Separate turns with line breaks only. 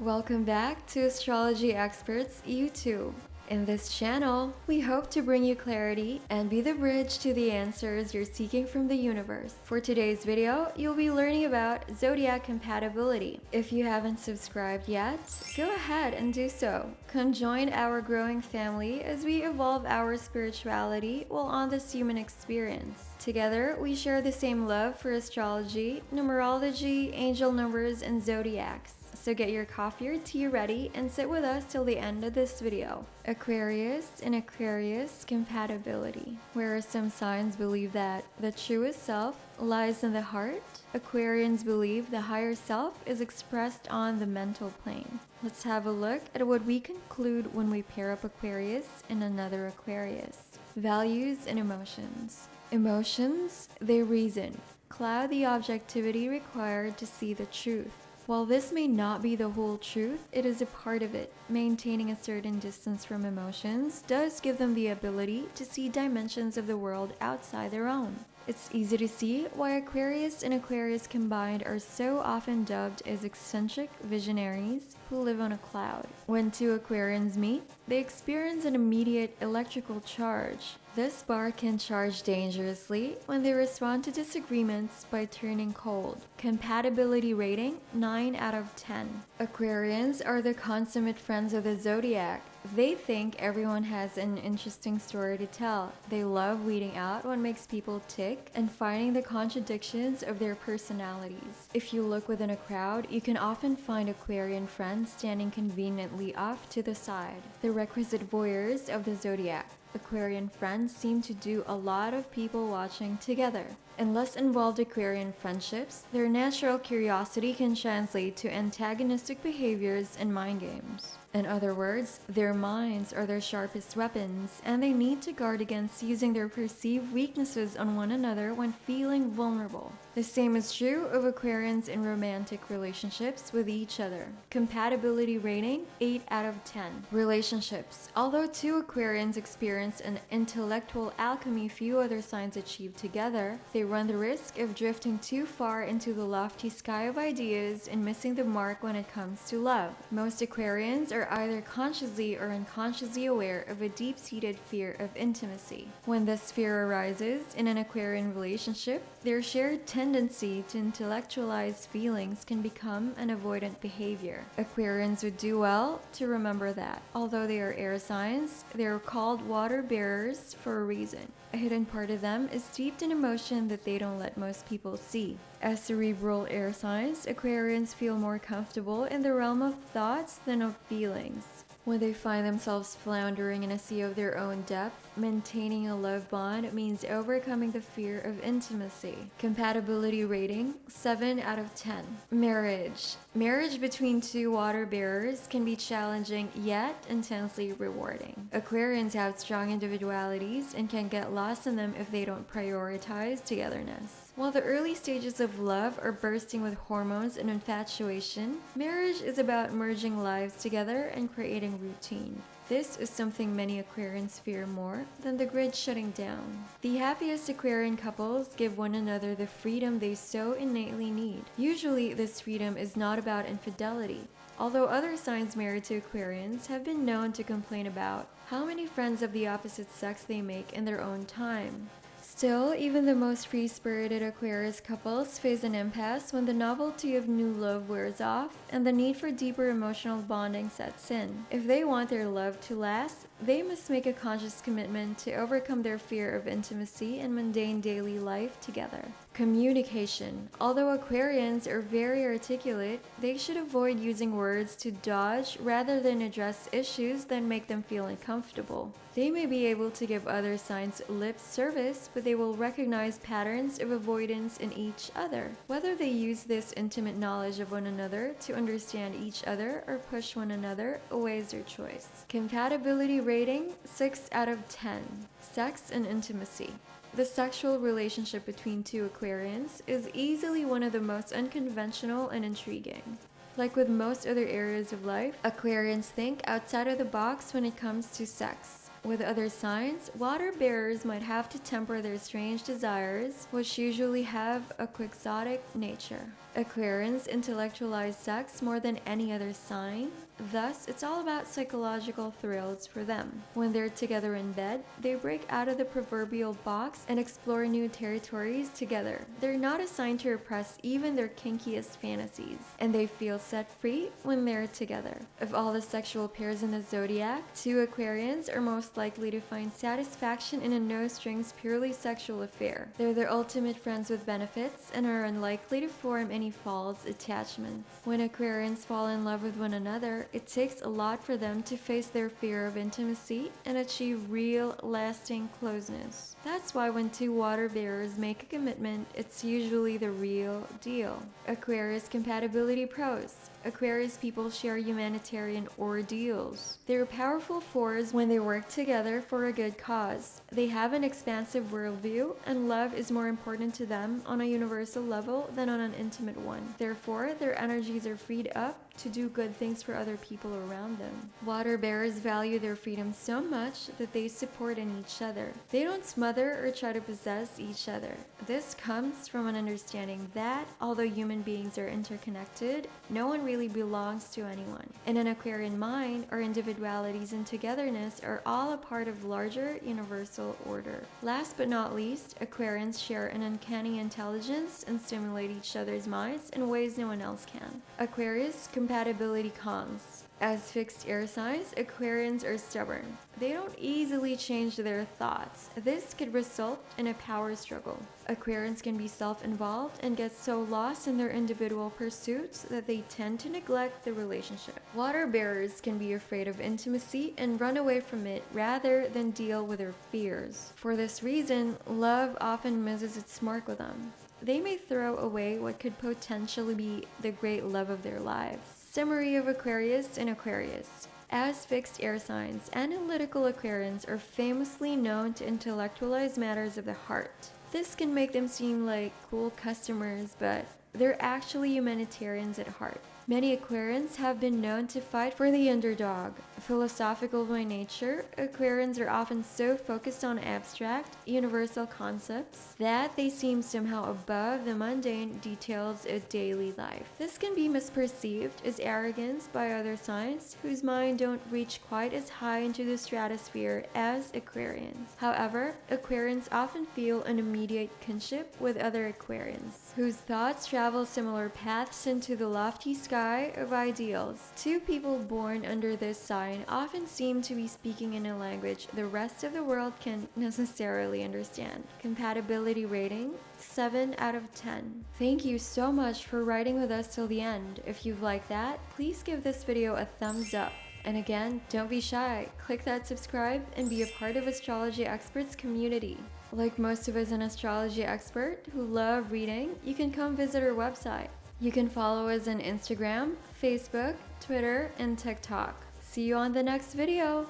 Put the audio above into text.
Welcome back to Astrology Experts YouTube. In this channel, we hope to bring you clarity and be the bridge to the answers you're seeking from the universe. For today's video, you'll be learning about zodiac compatibility. If you haven't subscribed yet, go ahead and do so. Come join our growing family as we evolve our spirituality while on this human experience. Together, we share the same love for astrology, numerology, angel numbers, and zodiacs. So get your coffee or tea ready and sit with us till the end of this video. Aquarius and Aquarius compatibility. Whereas some signs believe that the truest self lies in the heart, Aquarians believe the higher self is expressed on the mental plane. Let's have a look at what we conclude when we pair up Aquarius and another Aquarius. Values and emotions. Emotions, they reason, cloud the objectivity required to see the truth. While this may not be the whole truth, it is a part of it. Maintaining a certain distance from emotions does give them the ability to see dimensions of the world outside their own. It's easy to see why Aquarius and Aquarius combined are so often dubbed as eccentric visionaries who live on a cloud. When two Aquarians meet, they experience an immediate electrical charge. This spark can charge dangerously when they respond to disagreements by turning cold. Compatibility rating 9 out of 10. Aquarians are the consummate friends of the zodiac. They think everyone has an interesting story to tell. They love weeding out what makes people tick and finding the contradictions of their personalities. If you look within a crowd, you can often find Aquarian friends standing conveniently off to the side, the requisite voyeurs of the zodiac. Aquarian friends seem to do a lot of people watching together. In less involved Aquarian friendships, their natural curiosity can translate to antagonistic behaviors and mind games. In other words, their minds are their sharpest weapons, and they need to guard against using their perceived weaknesses on one another when feeling vulnerable. The same is true of Aquarians in romantic relationships with each other. Compatibility rating 8 out of 10. Relationships. Although two Aquarians experience an intellectual alchemy few other signs achieve together, they run the risk of drifting too far into the lofty sky of ideas and missing the mark when it comes to love. Most Aquarians are either consciously or unconsciously aware of a deep-seated fear of intimacy. When this fear arises in an Aquarian relationship, their shared tendency to intellectualize feelings can become an avoidant behavior. Aquarians would do well to remember that. Although they are air signs, they are called water bearers for a reason. A hidden part of them is steeped in emotion that they don't let most people see. As cerebral air signs, Aquarians feel more comfortable in the realm of thoughts than of feelings. When they find themselves floundering in a sea of their own depth, maintaining a love bond means overcoming the fear of intimacy. Compatibility rating 7 out of 10. Marriage. Marriage between two water bearers can be challenging yet intensely rewarding. Aquarians have strong individualities and can get lost in them if they don't prioritize togetherness. While the early stages of love are bursting with hormones and infatuation, marriage is about merging lives together and creating routine. This is something many Aquarians fear more than the grid shutting down. The happiest Aquarian couples give one another the freedom they so innately need. Usually, this freedom is not about infidelity, although other signs married to Aquarians have been known to complain about how many friends of the opposite sex they make in their own time. Still, even the most free-spirited Aquarius couples face an impasse when the novelty of new love wears off and the need for deeper emotional bonding sets in. If they want their love to last, they must make a conscious commitment to overcome their fear of intimacy and mundane daily life together. Communication. Although Aquarians are very articulate, they should avoid using words to dodge rather than address issues that make them feel uncomfortable. They may be able to give other signs lip service, but they will recognize patterns of avoidance in each other. Whether they use this intimate knowledge of one another to understand each other or push one another away is their choice. Compatibility rating 6 out of 10. Sex and intimacy. The sexual relationship between two Aquarians is easily one of the most unconventional and intriguing. Like with most other areas of life, Aquarians think outside of the box when it comes to sex. With other signs, water bearers might have to temper their strange desires, which usually have a quixotic nature. Aquarians intellectualize sex more than any other sign, thus it's all about psychological thrills for them. When they're together in bed, they break out of the proverbial box and explore new territories together. They're not assigned to repress even their kinkiest fantasies, and they feel set free when they're together. Of all the sexual pairs in the zodiac, 2 Aquarians are most likely to find satisfaction in a no-strings purely sexual affair. They're their ultimate friends with benefits and are unlikely to form any false attachments. When Aquarians fall in love with one another, it takes a lot for them to face their fear of intimacy and achieve real, lasting closeness. That's why when 2 water bearers make a commitment, it's usually the real deal. Aquarius Compatibility Pros. Aquarius people share humanitarian ordeals. They're powerful force when they work together for a good cause. They have an expansive worldview, and love is more important to them on a universal level than on an intimate one. Therefore, their energies are freed up to do good things for other people around them. Water bearers value their freedom so much that they support in each other. They don't smother or try to possess each other. This comes from an understanding that, although human beings are interconnected, no one really belongs to anyone. In an Aquarian mind, our individualities and togetherness are all a part of larger universal order. Last but not least, Aquarians share an uncanny intelligence and stimulate each other's minds in ways no one else can. Aquarius Compatibility Cons. As fixed air signs, Aquarians are stubborn. They don't easily change their thoughts. This could result in a power struggle. Aquarians can be self-involved and get so lost in their individual pursuits that they tend to neglect the relationship. Water bearers can be afraid of intimacy and run away from it rather than deal with their fears. For this reason, love often misses its mark with them. They may throw away what could potentially be the great love of their lives. Summary of Aquarius and Aquarius. As fixed air signs, analytical Aquarians are famously known to intellectualize matters of the heart. This can make them seem like cool customers, but they're actually humanitarians at heart. Many Aquarians have been known to fight for the underdog. Philosophical by nature, Aquarians are often so focused on abstract, universal concepts that they seem somehow above the mundane details of daily life. This can be misperceived as arrogance by other signs whose mind don't reach quite as high into the stratosphere as Aquarians. However, Aquarians often feel an immediate kinship with other Aquarians, whose thoughts travel similar paths into the lofty sky of ideals. 2 people born under this sign often seem to be speaking in a language the rest of the world can't necessarily understand. Compatibility rating 7 out of 10. Thank you so much for riding with us till the end. If you've liked that, please give this video a thumbs up. And again, don't be shy. Click that subscribe and be a part of Astrology Experts community. Like most of us an astrology expert who love reading, you can come visit our website. You can follow us on Instagram, Facebook, Twitter, and TikTok. See you on the next video!